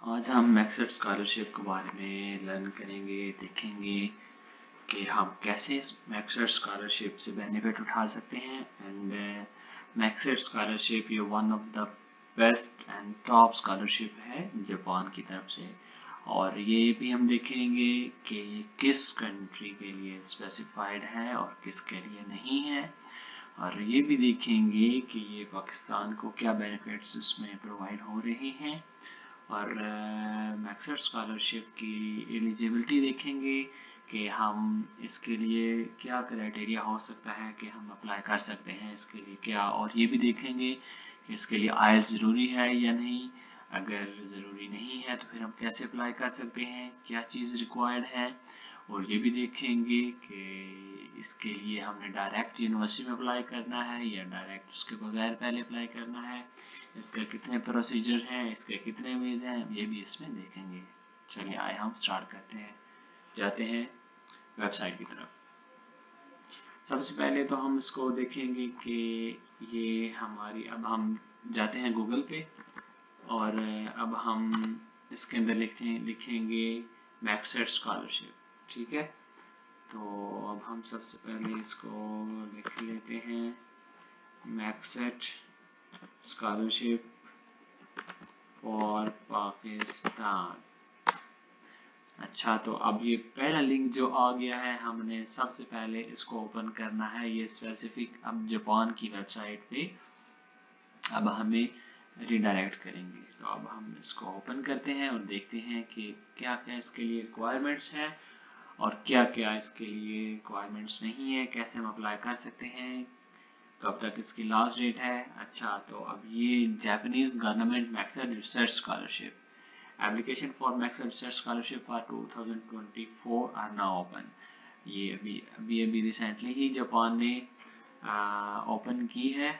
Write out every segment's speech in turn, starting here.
आज हम Maxwell scholarship के बारे में लर्न करेंगे, देखेंगे कि हम कैसे इस मैक्सवेल स्कॉलरशिप से बेनिफिट उठा सकते हैं। एंड मैक्सवेल स्कॉलरशिप ये one of the best and top scholarship है जापान की तरफ से। और ये भी हम देखेंगे कि ये किस कंट्री के लिए स्पेसिफाइड है और किसके लिए नहीं है। और ये भी देखेंगे कि ये पाकिस्तान को क्या बेनिफिट्स इसमें प्रोवाइड हो रहे हैं। और मैक्सवेल स्कॉलरशिप की एलिजिबिलिटी देखेंगे कि हम इसके लिए क्या क्राइटेरिया हो सकता है कि हम अप्लाई कर सकते हैं इसके लिए क्या। और ये भी देखेंगे कि इसके लिए आइल्स ज़रूरी है या नहीं। अगर ज़रूरी नहीं है तो फिर हम कैसे अप्लाई कर सकते हैं, क्या चीज़ रिक्वायर्ड है। और ये भी देखेंगे कि इसके लिए हमने डायरेक्ट यूनिवर्सिटी में अप्लाई करना है या डायरेक्ट उसके बगैर पहले अप्लाई करना है, इसके कितने प्रोसीजर हैं, इसके कितने वेज हैं, ये भी इसमें देखेंगे। चलिए आए हम स्टार्ट करते हैं, जाते हैं वेबसाइट की तरफ। सबसे पहले तो हम इसको देखेंगे कि ये हमारी, अब हम जाते हैं गूगल पे और अब हम इसके अंदर लिखेंगे मैक्सवेल स्कॉलरशिप। ठीक है, तो अब हम सबसे पहले इसको लिख लेते हैं मैक्सवेल स्कॉलरशिप फॉर पाकिस्तान। अच्छा, तो अब ये पहला लिंक जो आ गया है, हमने सबसे पहले इसको ओपन करना है। ये स्पेसिफिक अब जापान की वेबसाइट पे अब हमें रिडायरेक्ट करेंगे। तो अब हम इसको ओपन करते हैं और देखते हैं कि क्या क्या इसके लिए रिक्वायरमेंट्स हैं और क्या क्या इसके लिए रिक्वायरमेंट्स नहीं है, कैसे हम अप्लाई कर सकते हैं, कब तक इसकी लास्ट डेट है। अच्छा, तो अब ये Japanese government Maxwell research scholarship application for Maxwell research scholarship for 2024 are now open. ये अभी रिसेंटली ही जापान ने ओपन की है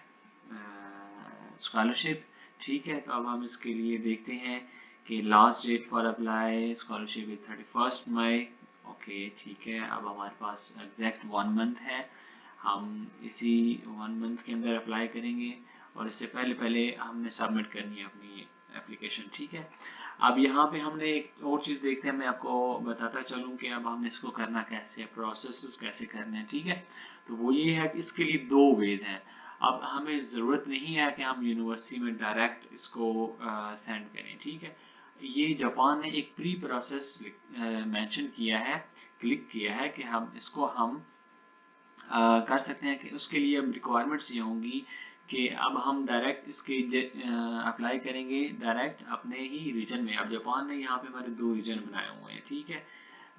स्कॉलरशिप। ठीक है, तो अब हम इसके लिए देखते हैं कि last date for apply scholarship is 31 May. Okay, ठीक है, अब हमारे पास एग्जैक्ट 1 मंथ है। हम इसी 1 मंथ के अंदर अप्लाई करेंगे और इससे पहले हमने सबमिट करनी है अपनी एप्लीकेशन। ठीक है, अब यहाँ पे हमने एक और चीज़ देखते हैं, मैं आपको बताता चलूँ कि अब हमने इसको करना कैसे है, प्रोसेस कैसे करने हैं। ठीक है, तो वो ये है कि इसके लिए दो वेज हैं। अब हमें ज़रूरत नहीं है कि हम यूनिवर्सिटी में डायरेक्ट इसको सेंड करें। ठीक है, ये जापान ने एक प्री प्रोसेस मेंशन किया है, क्लिक किया है कि हम इसको हम कर सकते हैं। कि उसके लिए अब रिक्वायरमेंट्स ये होंगी कि अब हम डायरेक्ट इसके अप्लाई करेंगे डायरेक्ट अपने ही रीजन में। अब जापान ने यहाँ पे हमारे 2 रीजन बनाए हुए हैं। ठीक है,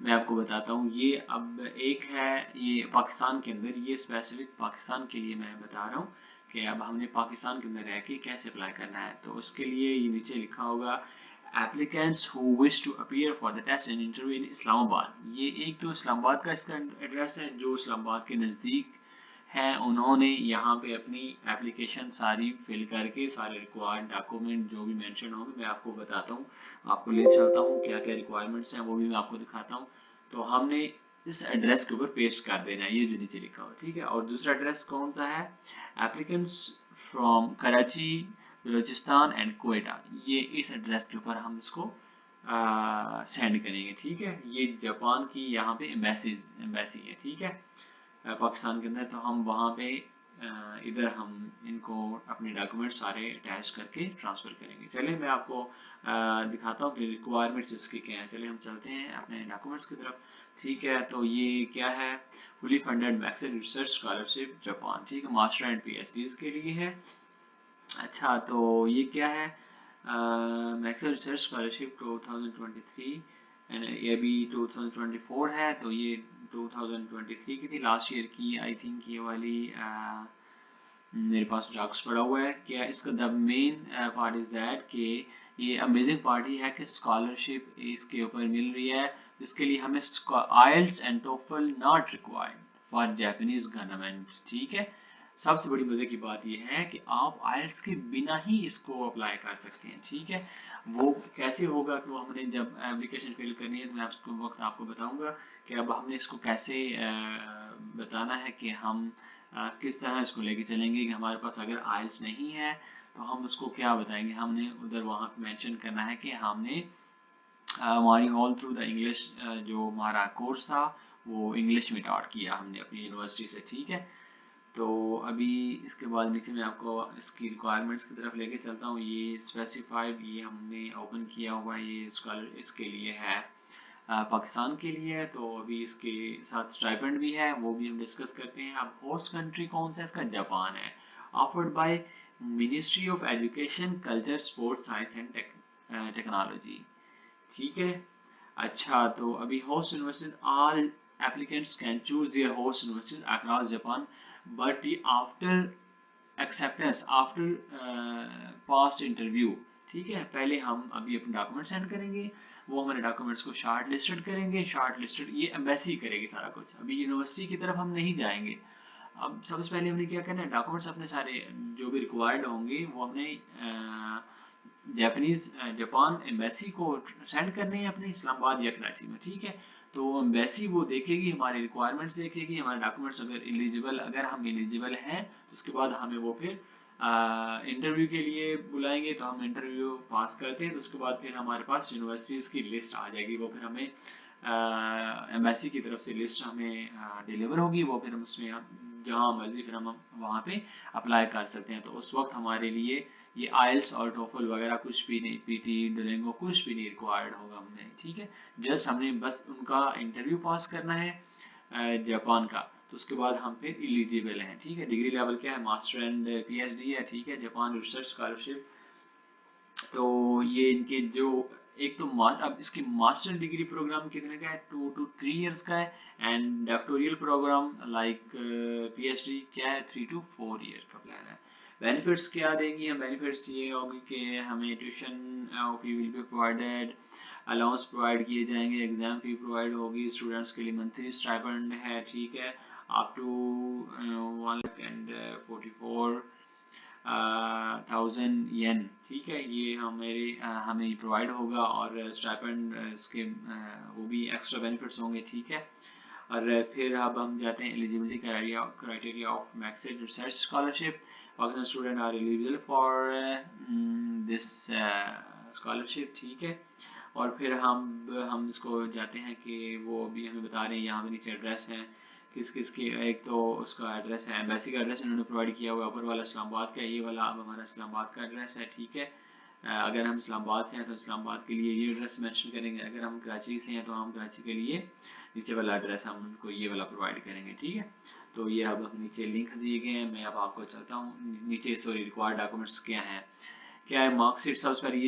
मैं आपको बताता हूँ। ये अब एक है ये पाकिस्तान के अंदर, ये स्पेसिफिक पाकिस्तान के लिए मैं बता रहा हूँ कि अब हमने पाकिस्तान के अंदर रह के कैसे अप्लाई करना है। तो उसके लिए ये नीचे लिखा होगा applicants who wish to appear for the test and interview in Islamabad. ये एक तो इस्लामाबाद का इसका एड्रेस है, जो इस्लामाबाद के नज़दीक है। उन्होंने यहाँ पे अपनी एप्लीकेशन सारी फिल करके सारे रिक्वायर्ड डॉक्यूमेंट जो भी मेंशन होंगे मैं आपको बताता हूँ, आपको ले चलता हूँ क्या क्या रिक्वायरमेंट्स हैं वो भी मैं आपको दिखाता हूँ। तो हमने इस एड्रेस के ऊपर पेस्ट कर देना है, ये जो नीचे लिखा हुआ। ठीक है, और दूसरा एड्रेस कौन सा है, applicants from Karachi, Balochistan and Quetta. ये इस एड्रेस के ऊपर हम इसको सेंड करेंगे। ठीक है, ये जापान की यहाँ पे एम्बेसी है। ठीक है, पाकिस्तान के अंदर। तो हम वहाँ पे इधर हम इनको अपने डॉक्यूमेंट सारे अटैच करके ट्रांसफ़र करेंगे। चलिए मैं आपको दिखाता हूँ कि रिक्वायरमेंट्स इसके क्या हैं। चलिए हम चलते हैं अपने डॉक्यूमेंट्स की तरफ। ठीक है, तो ये क्या है, fully funded Maxwell research scholarship Japan. ठीक है, मास्टर एंड पीएचडीज के लिए है। अच्छा, तो ये क्या है, मैक्सवेल रिसर्च स्कॉलरशिप 2023 एंड ये भी 2024 है। तो ये 2023 की थी, लास्ट ईयर की आई थिंक ये वाली मेरे पास डॉक्स पड़ा हुआ है। क्या इसका the main part is that कि ये अमेजिंग पार्ट ही है कि स्कॉलरशिप इसके ऊपर मिल रही है। इसके लिए हमें IELTS and TOEFL not required for Japanese government. ठीक है, सबसे बड़ी मजे की बात यह है कि आप आइल्स के बिना ही इसको अप्लाई कर सकते हैं। ठीक है, वो कैसे होगा कि वो हमने जब एप्लीकेशन फिल करनी है तो मैं आपको वक्त आपको बताऊंगा कि अब हमने इसको कैसे बताना है कि हम किस तरह इसको लेके चलेंगे। कि हमारे पास अगर आइल्स नहीं है तो हम उसको क्या बताएंगे, हमने उधर वहाँ मेंशन करना है कि हमने हमारी ऑल थ्रू द इंग्लिश जो हमारा कोर्स था वो इंग्लिश में स्टार्ट किया हमने अपनी यूनिवर्सिटी से, ठीक है। तो अभी इसके बाद नीचे मैं आपको इसकी रिक्वायरमेंट्स की तरफ लेके चलता हूँ। ये स्पेसिफाइड, ये हमने ओपन किया हुआ है, ये स्कॉलर इसके लिए है, पाकिस्तान के लिए है। तो अभी इसके साथ स्टाइपेंड भी है, वो भी हम डिस्कस करते हैं। अब होस्ट कंट्री कौन सा है इसका, जापान है। Offered by ministry of education, culture, sports, science and technology, ठीक है। अच्छा, तो अभी host universities, all applicants can choose their host universities across Japan, but after acceptance, after past interview, ठीक है। पहले हम अभी अपने डॉक्यूमेंट सेंड करेंगे, वो हमारे डॉक्यूमेंट्स को शार्ट लिस्टेड करेंगे, शार्ट लिस्टेड ये एम्बेसी करेगी सारा कुछ। अभी यूनिवर्सिटी की तरफ हम नहीं जाएंगे। अब सबसे पहले हमने क्या करना है, डॉक्यूमेंट्स अपने सारे जो भी रिक्वायर्ड होंगे वो हमने जापान एम्बेसी को सेंड करने हैं अपने इस्लामाबाद या कराची में, ठीक है। तो एम्बेसी वो देखेगी, हमारे रिक्वायरमेंट्स देखेगी, हमारे डॉक्यूमेंट्स अगर हम एलिजिबल हैं तो उसके बाद हमें वो फिर इंटरव्यू के लिए बुलाएंगे। तो हम इंटरव्यू पास करते हैं तो उसके बाद फिर हमारे पास यूनिवर्सिटीज़ की लिस्ट आ जाएगी, वो फिर हमें एम्बेसी की तरफ से लिस्ट हमें डिलीवर होगी, वो फिर हम उसमें जहाँ मर्जी फिर हम वहाँ पे अप्लाई कर सकते हैं। तो उस वक्त हमारे लिए ये आइल्स और टोफल वगैरह कुछ भी नहीं, पीटी डुओलिंगो कुछ भी नहीं रिक्वायर्ड होगा हमने, ठीक है। जस्ट हमने बस उनका इंटरव्यू पास करना है जापान का, तो उसके बाद हम फिर एलिजिबल हैं, ठीक है। डिग्री लेवल क्या है, मास्टर एंड पीएचडी है, ठीक है। जापान रिसर्च स्कॉलरशिप, तो ये इनके जो एक तो अब इसकी मास्टर डिग्री प्रोग्राम कितने का है, 2 to 3 इयर्स का है। एंड डॉक्टोरियल प्रोग्राम लाइक पीएचडी क्या है, 3 to 4 ईयर का प्लान है। बेनिफिट्स क्या देंगी हम, बेनिफिट्स ये होगी कि हमें tuition fee will be provided, allowance provide किए जाएंगे, एग्जाम फी प्रोवाइड होगी, स्टूडेंट्स के लिए मंथली स्टाइपेंड है, ठीक है, अप टू 1,44,000 येन, ठीक है। ये हमें प्रोवाइड होगा, और स्टाइपेंड इसके वो भी एक्स्ट्रा बेनिफिट्स होंगे, ठीक है। और फिर अब हम जाते हैं eligibility criteria of MEXT research scholarship. Pakistan student are eligible for this scholarship, ठीक है। और फिर हम इसको जाते हैं कि वो भी हमें बता रहे हैं, यहाँ पे नीचे एड्रेस है किस किस की। एक तो उसका एड्रेस है, एम्बेसी का एड्रेस इन्होंने प्रोवाइड किया हुआ है, ऊपर वाला इस्लामाबाद का, ये वाला अब हमारा इस्लामाबाद का एड्रेस है, ठीक है। अगर हम इस्लामाबाद से हैं तो इस्लामाबाद के लिए ये एड्रेस मेंशन करेंगे, अगर हम कराची से हैं तो हम कराची के लिए नीचे वाला एड्रेस हम उनको ये वाला प्रोवाइड करेंगे, ठीक है। तो ये अब नीचे लिंक्स दिए गए हैं, मैं अब आपको चलता हूँ नीचे। सॉरी, रिक्वायर्ड डॉक्यूमेंट्स क्या है मार्कशीट। सबसे पहले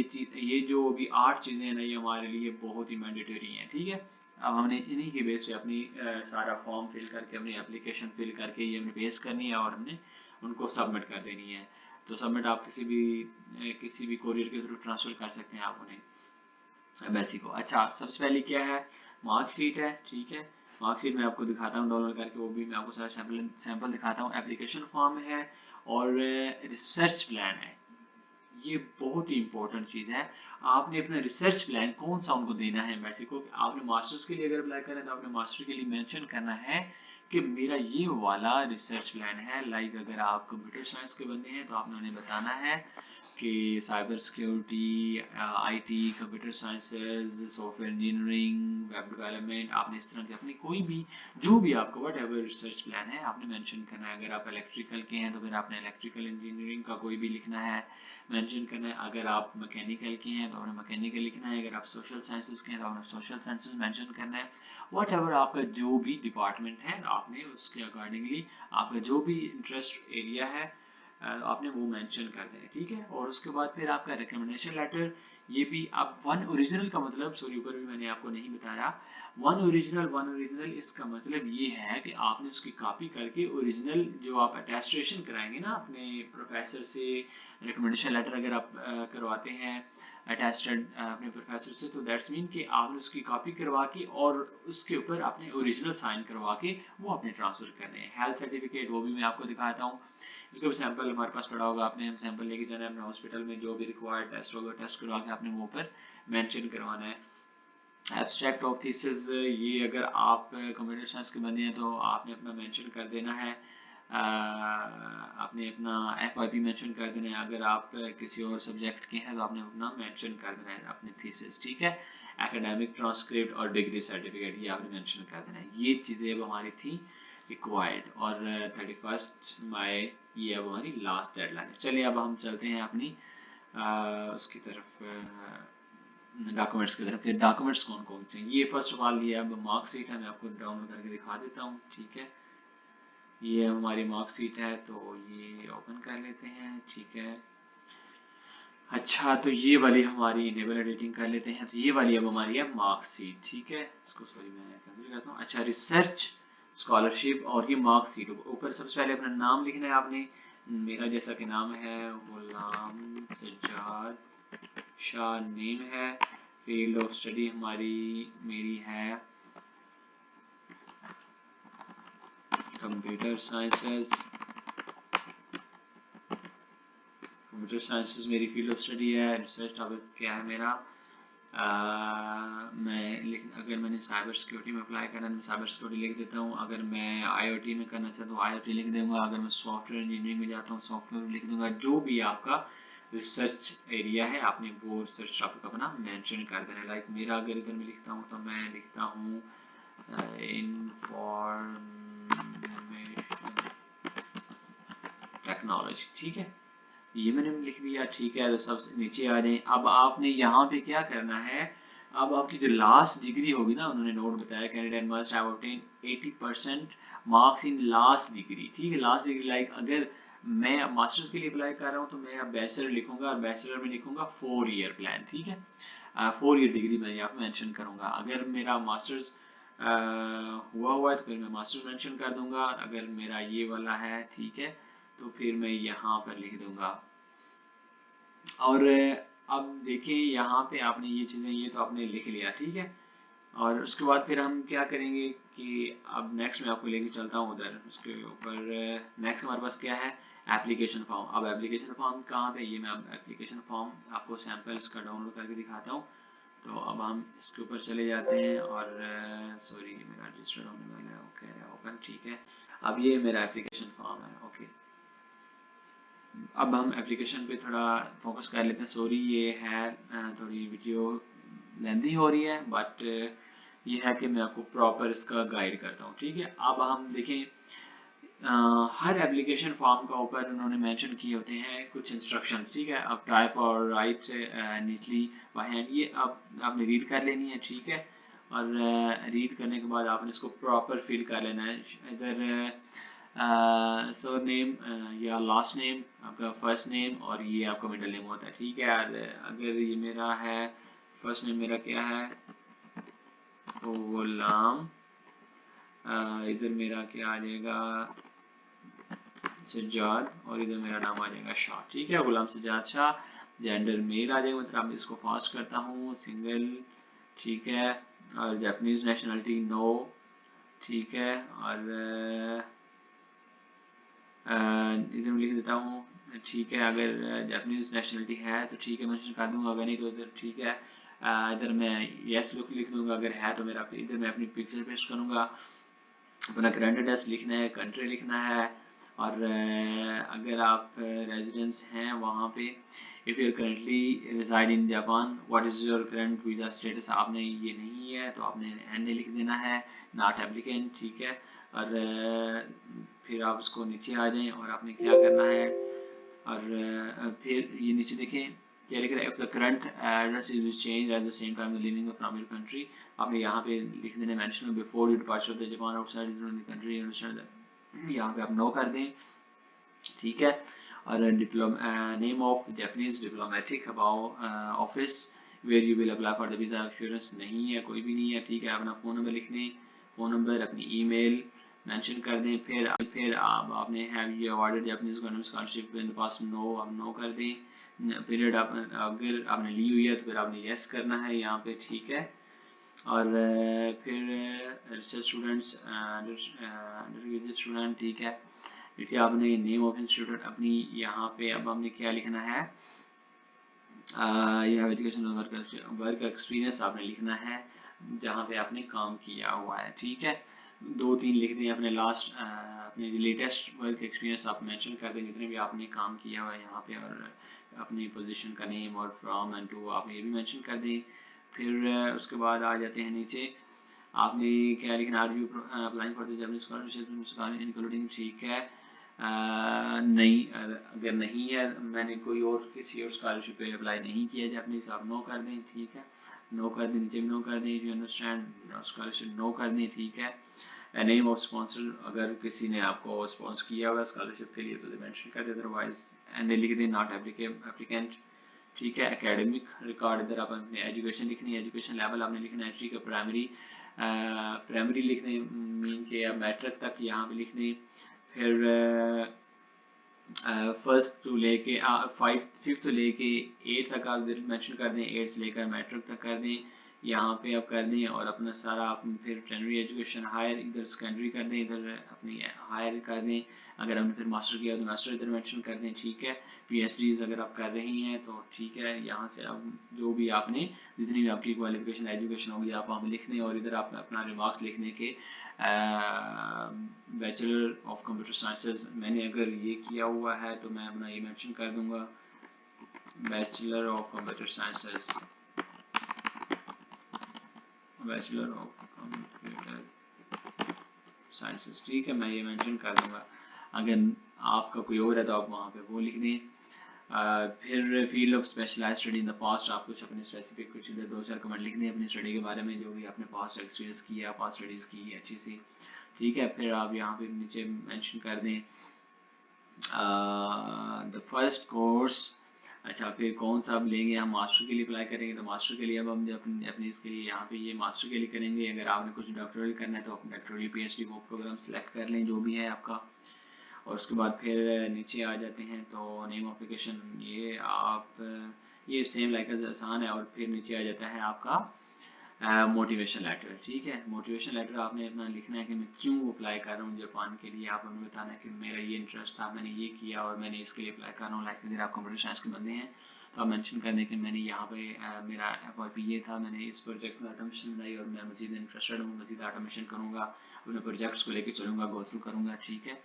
ये जो अभी 8 चीज़ें हैं ना, ये हमारे लिए बहुत ही मैंडेटरी हैं, ठीक है। अब हमने इन्हीं के बेस पे अपनी सारा फॉर्म फिल करके, अपनी एप्लीकेशन फिल करके ये हमने पेश करनी है और हमने उनको सबमिट कर देनी है। तो सबमिट आप किसी भी कोरियर के थ्रू ट्रांसफर कर सकते हैं आप उन्हें, एम्बेसी को। अच्छा, सबसे पहले क्या है, मार्कशीट है, ठीक है। मार्कशीट मैं आपको दिखाता हूँ डाउनलोड करके, वो भी मैं आपको सारा सैंपल दिखाता हूँ। एप्लीकेशन फॉर्म है और रिसर्च प्लान है, ये बहुत ही इंपॉर्टेंट चीज़ है। आपने अपना रिसर्च प्लान कौन सा उनको देना है एम्बेसी को। आपने मास्टर्स के लिए अगर अप्लाई करें तो आपने मास्टर के लिए मेंशन करना है कि मेरा ये वाला रिसर्च प्लान है। लाइक अगर आप कंप्यूटर साइंस के बंदे हैं तो आपने उन्हें बताना है कि cyber security, IT, computer sciences, software engineering, web development, आपने इस तरह के अपनी कोई भी जो भी आपका वट एवर रिसर्च प्लान है आपने मेंशन करना है। अगर आप इलेक्ट्रिकल के हैं तो फिर आपने इलेक्ट्रिकल इंजीनियरिंग का कोई भी लिखना है, मेंशन करना है। अगर आप मैकेनिकल के हैं तो आपने मैकेनिकल लिखना है। अगर आप सोशल साइंसेज के हैं तो आपने सोशल साइंसेज मेंशन करना है। वट एवर आपका जो भी डिपार्टमेंट है आपने उसके अकॉर्डिंगली आपका जो भी इंटरेस्ट एरिया है आपने वो मेंशन कर दें, ठीक है। और उसके बाद फिर आपका रिकमेंडेशन लेटर, ये भी आप वन ओरिजिनल का मतलब, सॉरी ऊपर भी मैंने आपको नहीं बताया, वन ओरिजिनल इसका मतलब ये है कि आपने उसकी कॉपी करके ओरिजिनल जो आप अटेस्टेशन कराएंगे ना अपने प्रोफेसर से, रिकमेंडेशन लेटर अगर आप करवाते हैं अटेस्टेड अपने प्रोफेसर से, तो दैट्स मीन कि आपने उसकी कॉपी करवा के और उसके ऊपर आपने ओरिजिनल साइन करवा के वो अपने ट्रांसफर करने हैं। हेल्थ सर्टिफिकेट वो भी मैं आपको दिखाता हूँ, इसका भी सैंपल हमारे पास पड़ा होगा, आपने हम सैंपल लेके जाना है अपने हॉस्पिटल में, जो भी रिक्वायर्ड टेस्ट होगा टेस्ट करवा के आपने वो ऊपर मेंशन करवाना है। एब्स्ट्रैक्ट ऑफ थीसिस, ये अगर आप कंप्यूटर साइंस के बंदे हैं तो आपने अपना मेंशन कर देना है। आपने अपना FYP मेंशन कर देना है। अगर आप किसी और सब्जेक्ट के हैं तो आपने अपना मेंशन कर देना है अपने थीसिस, ठीक है। एकेडमिक ट्रांसक्रिप्ट और डिग्री सर्टिफिकेट ये आपने मेंशन कर देना है। ये चीज़ें अब हमारी थी रिक्वायर्ड, और 31 मई ये अब हमारी लास्ट डेडलाइन है। चलिए अब हम चलते हैं अपनी उसकी तरफ, डॉक्यूमेंट्स की तरफ। डॉक्यूमेंट्स कौन कौन से हैं, ये फर्स्ट ऑफ ऑल ये अब मार्कशीट है, मैं आपको डाउनलोड करके दिखा देता हूँ, ठीक है। ये हमारी मार्कशीट है, तो ये ओपन कर लेते हैं, ठीक है। अच्छा, तो ये वाली हमारी इनेबल एडिटिंग कर लेते हैं, तो ये वाली अब हमारी है मार्कशीट, ठीक है। इसको सॉरी मैं कैंसिल करता हूँ। अच्छा, रिसर्च स्कॉलरशिप और ये मार्कशीट, ऊपर सबसे पहले अपना नाम लिखना है आपने। मेरा जैसा कि नाम है गुलाम सज्जाद शाह नेम है। फील्ड ऑफ स्टडी हमारी मेरी है कंप्यूटर साइंसेस। कंप्यूटर साइंसेस मेरी फील्ड ऑफ स्टडी है। रिसर्च टॉपिक क्या है मेरा, अगर मैंने साइबर सिक्योरिटी में अप्लाई करना है तो मैं साइबर सिक्योरिटी लिख देता हूँ। अगर मैं IoT में करना चाहता हूँ IoT लिख दूंगा। अगर मैं सॉफ्टवेयर इंजीनियरिंग में जाता हूँ सॉफ्टवेयर लिख दूंगा। जो भी आपका रिसर्च एरिया है आपने वो रिसर्च टॉपिक अपना मेंशन कर देना है। लाइक मेरा अगर इधर में लिखता हूँ तो मैं लिखता हूँ इंफॉर्मेशन टेक्नोलॉजी, ठीक है। ये मैंने लिख दिया, ठीक है। तो सबसे नीचे आ जाए। अब आपने यहाँ पे क्या करना है, अब आपकी जो लास्ट डिग्री होगी ना, उन्होंने नोट बताया candidate must have obtain 80% marks in last degree, ठीक है। लास्ट डिग्री लाइक अगर मैं मास्टर्स के लिए अप्लाई कर रहा हूँ तो मैं बैचलर लिखूंगा, और बैचलर में लिखूंगा 4 ईयर प्लान, ठीक है। 4 ईयर डिग्री मैं यहाँ पे मेंशन करूंगा। अगर मेरा मास्टर्स हुआ है तो फिर मैं मास्टर्स मेंशन कर दूंगा। अगर मेरा ये वाला है, ठीक है, तो फिर मैं यहाँ पर लिख दूंगा। और अब देखिए यहाँ पे आपने ये चीज़ें, ये तो आपने लिख लिया, ठीक है। और उसके बाद फिर हम क्या करेंगे कि अब नेक्स्ट मैं आपको लेके चलता हूँ उधर। उसके ऊपर नेक्स्ट हमारे पास क्या है, एप्लीकेशन फॉर्म। अब एप्लीकेशन फॉर्म कहाँ पे, ये मैं अब एप्लीकेशन फॉर्म आपको सैम्पल्स का डाउनलोड करके दिखाता हूँ। तो अब हम इसके ऊपर चले जाते हैं, और सॉरी मेरा रजिस्टर होने वाला है, ओके ओपन, ठीक है। अब ये मेरा एप्लीकेशन फॉर्म है, ओके। अब हम एप्लीकेशन पे थोड़ा फोकस कर लेते हैं। सॉरी ये है थोड़ी वीडियो लेंथी हो रही है, बट ये है कि मैं आपको प्रॉपर इसका गाइड करता हूँ, ठीक है। अब हम देखें, हर एप्लीकेशन फॉर्म का ऊपर उन्होंने मेंशन किए होते हैं कुछ इंस्ट्रक्शंस, ठीक है। अब टाइप और राइट नीटली बाय हैंड, ये अब आपने रीड कर लेनी है, ठीक है। और रीड करने के बाद आपने इसको प्रॉपर फिल कर लेना है। इधर सरनेम या लास्ट नेम, आपका फर्स्ट नेम, और ये आपका मिडिल नेम होता है, ठीक है। अगर ये मेरा है, फर्स्ट नेम मेरा क्या है, गुलाम, इधर मेरा क्या आ जाएगा, सज्जाद, और इधर मेरा नाम आ जाएगा शाह, ठीक है, गुलाम सज्जाद शाह। जेंडर मेल आ जाएगा, मतलब मैं इसको फास्ट करता हूँ, सिंगल, ठीक है। और जापानीज नेशनलिटी नो, ठीक है। और इधर मैं लिख देता हूँ, ठीक है। अगर जापानीज नेशनलिटी है तो ठीक है, मैं कर दूंगा। अगर नहीं तो इधर ठीक है, इधर मैं यस लिख दूंगा। अगर है तो मेरा इधर मैं अपनी पिक्चर पेस्ट करूंगा। अपना करंट एड्रेस लिखना है, कंट्री लिखना है, और अगर आप रेजिडेंस हैं वहाँ पे, if you are currently reside in Japan, what is your current visa status, आपने ये नहीं है तो आपने एन लिख देना है, नॉट एप्लीकेंट, ठीक है। और फिर आप उसको नीचे आ जाएं, और आपने क्या करना है, और फिर ये नीचे देखें क्या लिख रहा है, if the current address is change at the same time living from your country, आपने यहाँ पे लिख देना mention before your departure of the Japan outside the country, यहाँ पे आप नो कर दें, ठीक है। और name of Japanese diplomatic office where you will apply for the visa assurance नहीं है, कोई भी नहीं है, ठीक है। अपना फ़ोन नंबर लिख दें, फ़ोन नंबर, अपनी ईमेल मेंशन कर दें। फिर आपने have you awarded Japanese government scholarship in the past, no, आप नो कर दें। पीरियड अगर आपने ली हुई है तो फिर आपने यस करना है यहाँ पे, ठीक है। और फिर रिसर्च स्टूडेंट्स, अंडर स्टूडेंट, ठीक है। देखिए आपने नेम ऑफ इंस्टीट्यूट अपनी यहाँ पे अब हमने क्या लिखना है, यह एजुकेशन वर्क एक्सपीरियंस आपने लिखना है जहाँ पे आपने काम किया हुआ है, ठीक है। 2-3 लिख दें अपने लास्ट अपने लेटेस्ट वर्क एक्सपीरियंस आप मेंशन कर दें जितने भी आपने काम किया हुआ है यहाँ पे, और अपनी पोजीशन का नेम और फ्रॉम एंड टू आप ये भी मेंशन कर दें। फिर उसके बाद आ जाते हैं नीचे, आपने क्या लिखना, are you applying for the Japanese scholarship including, ठीक है। नहीं, अगर नहीं है, मैंने कोई और किसी और स्कॉलरशिप पे अप्लाई नहीं किया जापानीज, आप नो कर दें, ठीक है। नो कर दें, नीचे भी नो कर दें, यू अंडरस्टैंड स्कॉलरशिप नो कर दें, ठीक है। नेम ऑफ स्पॉन्सर, अगर किसी ने आपको स्पॉन्सर किया हुआ स्कॉलरशिप के लिए तो मेंशन कर दें, अदरवाइज एंड लिख दें नॉट एप्लीकेंट, ठीक है। एकेडमिक रिकॉर्ड, इधर आप अपने एजुकेशन लिखनी है, एजुकेशन लेवल आपने लिखना है, ठीक है। प्राइमरी लिखने मीन के आप मैट्रिक तक यहाँ पे लिखने। फिर फर्स्ट टू लेके 5th लेके 8 तक आप मेंशन कर दें, 8 से लेकर मैट्रिक तक कर दें, यहाँ पे आप कर दें। और अपना सारा आप फिर प्राइमरी एजुकेशन, हायर इधर सेकेंडरी कर दें, इधर अपनी हायर कर दें। अगर हमने फिर मास्टर किया तो मास्टर इधर मेंशन कर दें, ठीक है। पीएचडीज अगर आप कर रही हैं तो ठीक है, यहाँ से आप जो भी आपने जितनी भी आपकी क्वालिफिकेशन एजुकेशन होगी आप वहाँ लिख दें। और इधर आप अपना रिमार्क्स लिखने के बैचलर ऑफ कंप्यूटर साइंसेज मैंने अगर ये किया हुआ है तो मैं अपना ये मेंशन कर दूंगा, bachelor of computer sciences, bachelor of computer sciences, ठीक है, मैं ये मेंशन कर दूंगा। अगर आपका कोई और है तो आप वहाँ पे वो लिख दें। फिर field of specialised study in the past, आप कुछ अपने स्पेसिफिक कुछ इधर 2-4 कमेंट लिख दें अपनी स्टडी के बारे में, जो भी आपने पास्ट एक्सपीरियंस किया, पास्ट स्टडीज़ की अच्छी सी, ठीक है। फिर आप यहाँ पे नीचे मेंशन कर दें द फर्स्ट कोर्स, अच्छा फिर कौन सा आप लेंगे, हम मास्टर के लिए अप्लाई करेंगे तो मास्टर के लिए अब हम अपने इसके लिए यहाँ पे ये मास्टर के लिए करेंगे। अगर आपने कुछ डॉक्टरल करना है तो आप डॉक्टरल पीएचडी वो प्रोग्राम सेलेक्ट कर लें जो भी है आपका। और उसके बाद फिर नीचे आ जाते हैं तो नेम एप्लीकेशन, ये आप ये सेम लाइक आसान है। और फिर नीचे आ जाता है आपका मोटिवेशन लेटर, ठीक है। मोटिवेशन लेटर आपने अपना लिखना है कि मैं क्यों अप्लाई कर रहा हूँ जापान के लिए, आप हमें बताना है कि मेरा ये इंटरेस्ट था, मैंने ये किया और मैंने इसके लिए अप्लाई कर रहा हूँ। लाइक अगर आप कंप्यूटर साइंस के बंदे हैं तो आप मेंशन कर दें कि मैंने यहाँ पे मेरा FYP ये था, मैंने इस प्रोजेक्ट में ऑटोमेशन बनाई और मैं मजीद इंटरेस्टेड हूँ, मजीद ऑटोमेशन करूँगा, अपने प्रोजेक्ट्स को लेकर चलूँगा, गो थ्रू करूँगा, ठीक है।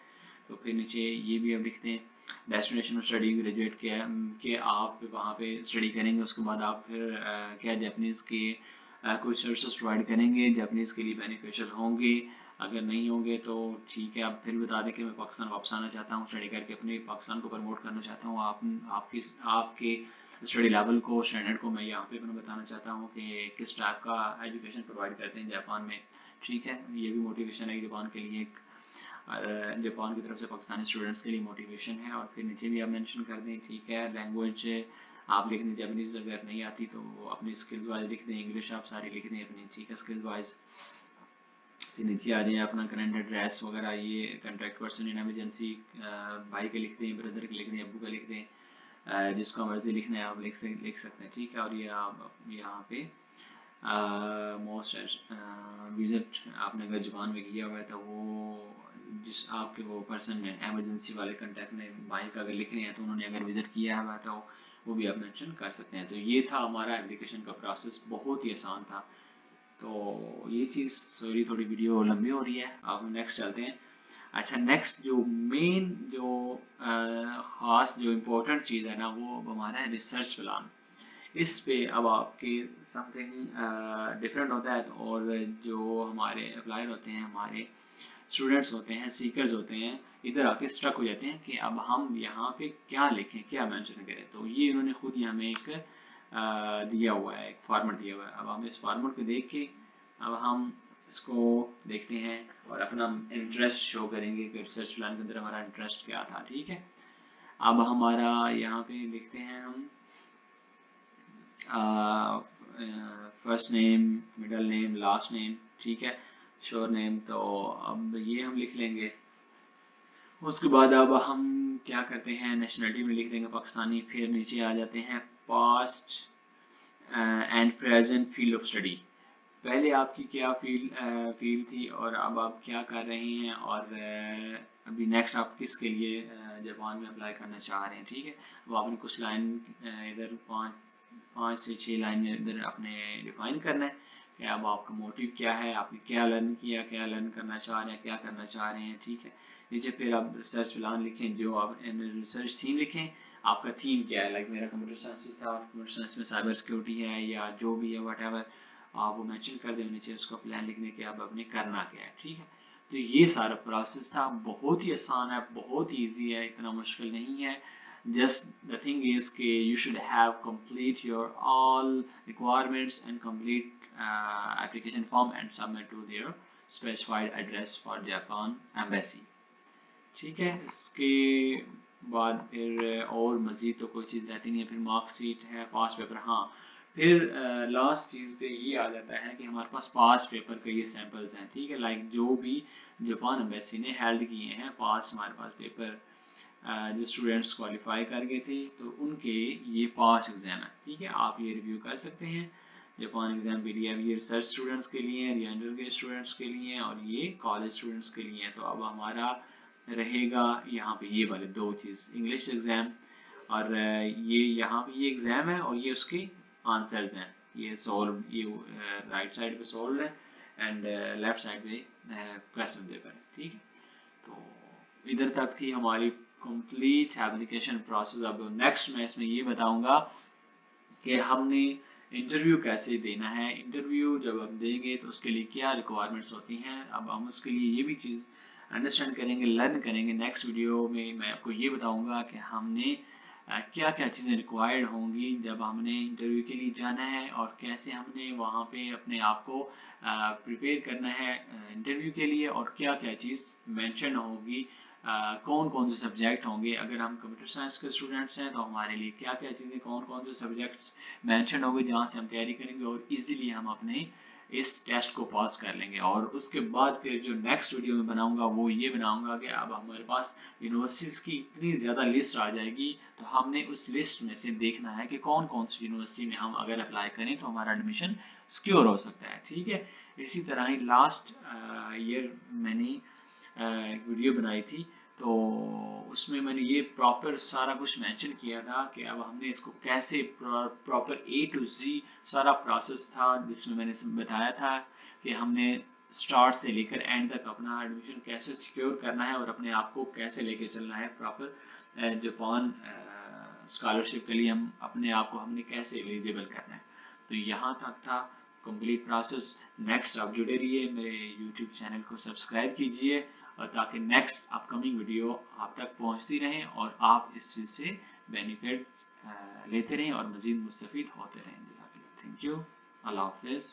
तो फिर नीचे ये भी अब लिखते हैं डेस्टिनेशन ऑफ स्टडी ग्रेजुएट के आप वहाँ पे स्टडी करेंगे। उसके बाद आप फिर क्या जापानीज़ के कुछ सर्विसेज प्रोवाइड करेंगे, जापानीज़ के लिए बेनिफिशियल होंगे। अगर नहीं होंगे तो ठीक है, आप फिर बता दें कि मैं पाकिस्तान वापस आना चाहता हूँ, स्टडी करके अपने पाकिस्तान को प्रमोट करना चाहता हूँ। आपके स्टडी लेवल को, स्टैंडर्ड को मैं यहाँ पे अपना बताना चाहता हूँ कि किस टाइप का एजुकेशन प्रोवाइड करते हैं जापान में, ठीक है। ये भी मोटिवेशन है जापान के लिए, जापान की तरफ से पाकिस्तानी स्टूडेंट्स के लिए मोटिवेशन है। और फिर नीचे भी आप मेंशन कर दें, ठीक है। लैंग्वेज आप लिख दें, जापानीज़ अगर नहीं आती तो अपनी स्किल्स वाइज लिख दें, इंग्लिश आप सारी लिख दें अपनी, ठीक है, स्किल्स वाइज। फिर नीचे आ जाए अपना करंट एड्रेस वगैरह, ये कॉन्टैक्ट पर्सन इन एमरजेंसी, भाई के लिख दें, ब्रदर के लिख दें, अबू का लिख दें, जिसका मर्जी लिखना है आप लिख सकते हैं, ठीक है। और ये आप यहाँ पे मोस्ट विजिट आपने अगर जापान में किया हुआ है तो वो जिस आपके वो पर्सन में एमरजेंसी वाले कंटेक्ट में भाई का अगर लिखने हैं तो उन्होंने अगर विजिट किया हुआ तो वो भी आप मेंशन कर सकते हैं। तो ये था हमारा एप्लीकेशन का प्रोसेस, बहुत ही आसान था। तो ये चीज़, सॉरी थोड़ी वीडियो लंबी हो रही है, अब नेक्स्ट चलते हैं। अच्छा, नेक्स्ट जो मेन जो ख़ास जो इम्पोर्टेंट चीज़ है ना, वो हमारा है रिसर्च प्लान। इस पे अब आपके समथिंग डिफरेंट होता है। और जो हमारे अप्लायर होते हैं, हमारे स्टूडेंट्स होते हैं, सीकर्स होते हैं, इधर आके स्ट्रक हो जाते हैं कि अब हम यहाँ पे क्या लिखें, क्या मेंशन करें। तो ये इन्होंने खुद ही हमें एक दिया हुआ है, एक फॉर्मेट दिया हुआ है। अब हम इस फॉर्मेट को देख के अब हम इसको देखते हैं और अपना इंटरेस्ट शो करेंगे कि रिसर्च प्लान के अंदर हमारा इंटरेस्ट क्या था, ठीक है। अब हमारा यहाँ पे लिखते हैं हम first name, middle name, last name, ठीक है, श्योर नेम। तो अब ये हम लिख लेंगे। उसके बाद अब हम क्या करते हैं, नेशनलिटी में लिख देंगे पाकिस्तानी। फिर नीचे आ जाते हैं past and present field of study, पहले आपकी क्या फील्ड थी और अब आप क्या कर रहे हैं, और अभी नेक्स्ट आप किसके लिए जापान में अप्लाई करना चाह रहे हैं, ठीक है। अब आपने कुछ लाइन इधर 5 से 6 लाइन इधर अपने डिफाइन करना है। कि अब आपका मोटिव क्या है, आपने क्या लर्न किया, क्या लर्न करना चाह रहे हैं, क्या करना चाह रहे हैं, ठीक है। नीचे फिर आप रिसर्च प्लान लिखें, जो आप रिसर्च थीम लिखें, आपका थीम क्या है, लाइक मेरा कंप्यूटर साइंस था, कंप्यूटर साइंस में साइबर सिक्योरिटी है या जो भी है वट एवर, आप वो मेंशन कर दें नीचे उसका प्लान लिखने के, अब आपने करना क्या है, ठीक है। तो ये सारा प्रोसेस था, बहुत ही आसान है, बहुत ईजी है, इतना मुश्किल नहीं है। Just the thing is कि you should have complete your all requirements and complete application form and submit to their specified address for Japan embassy, ठीक है। इसके बाद फिर और मज़ीद तो कोई चीज़ रहती नहीं है, फिर मार्कशीट है, पास पेपर, हाँ। फिर लास्ट चीज़ पे ये आ जाता है कि हमारे पास पास पेपर के ये सैम्पल्स हैं, ठीक है, लाइक जो भी जापान एम्बेसी ने हेल्ड किए हैं पास हमारे पास पेपर, जो स्टूडेंट्स क्वालिफाई कर गए थे तो उनके ये पास एग्ज़ाम है, ठीक है, आप ये रिव्यू कर सकते हैं। जापान एग्ज़ाम PDF ये रिसर्च स्टूडेंट्स के लिए है, ये अंडर ग्रेड स्टूडेंट्स के लिए हैं और ये कॉलेज स्टूडेंट्स के लिए हैं। तो अब हमारा रहेगा यहाँ पे ये वाले दो चीज़, इंग्लिश एग्ज़ाम और ये यहाँ पे ये एग्ज़ाम है और ये उसके आंसर्स हैं, ये सॉल्व, ये राइट साइड पे सॉल्व है एंड लेफ्ट साइड पे क्वेश्चन पेपर है, ठीक है। तो इधर तक थी हमारी कंप्लीट एप्लीकेशन प्रोसेस। अब नेक्स्ट मैं इसमें ये बताऊंगा कि हमने इंटरव्यू कैसे देना है, इंटरव्यू जब हम देंगे तो उसके लिए क्या रिक्वायरमेंट्स होती हैं। अब हम उसके लिए ये भी चीज़ अंडरस्टैंड करेंगे, लर्न करेंगे। नेक्स्ट वीडियो में मैं आपको ये बताऊंगा कि हमने क्या क्या चीज़ें रिक्वायर्ड होंगी जब हमने इंटरव्यू के लिए जाना है और कैसे हमने वहाँ पे अपने आप को प्रिपेयर करना है इंटरव्यू के लिए, और क्या क्या चीज़ मेंशन होगी, कौन कौन से सब्जेक्ट होंगे। अगर हम कंप्यूटर साइंस के स्टूडेंट्स हैं तो हमारे लिए क्या क्या चीज़ें, कौन कौन से सब्जेक्ट्स मेंशन होंगे जहाँ से हम तैयारी करेंगे और इजीली हम अपने इस टेस्ट को पास कर लेंगे। और उसके बाद फिर जो नेक्स्ट वीडियो में बनाऊंगा वो ये बनाऊंगा कि अब हमारे पास यूनिवर्सिटीज़ की इतनी ज़्यादा लिस्ट आ जाएगी तो हमने उस लिस्ट में से देखना है कि कौन कौन सी यूनिवर्सिटी में हम अगर अप्लाई करें तो हमारा एडमिशन सिक्योर हो सकता है, ठीक है। इसी तरह ही लास्ट ईयर मैंने एक वीडियो बनाई थी तो उसमें मैंने ये प्रॉपर सारा कुछ मेंशन किया था कि अब हमने इसको कैसे प्रॉपर A to Z सारा प्रोसेस था, जिसमें मैंने बताया था कि हमने स्टार्ट से लेकर एंड तक अपना एडमिशन कैसे सिक्योर करना है और अपने आप को कैसे लेके चलना है प्रॉपर जापान स्कॉलरशिप के लिए, हम अपने आप को हमने कैसे एलिजिबल करना है। तो यहाँ तक था कंप्लीट प्रोसेस। नेक्स्ट आप जुड़े रहिए, मेरे यूट्यूब चैनल को सब्सक्राइब कीजिए और ताकि नेक्स्ट अपकमिंग वीडियो आप तक पहुंचती रहें और आप इस चीज़ से बेनिफिट लेते रहें और मज़ीद मुस्तफ़ीद होते रहें। थैंक यू, अल्लाह हाफिज़।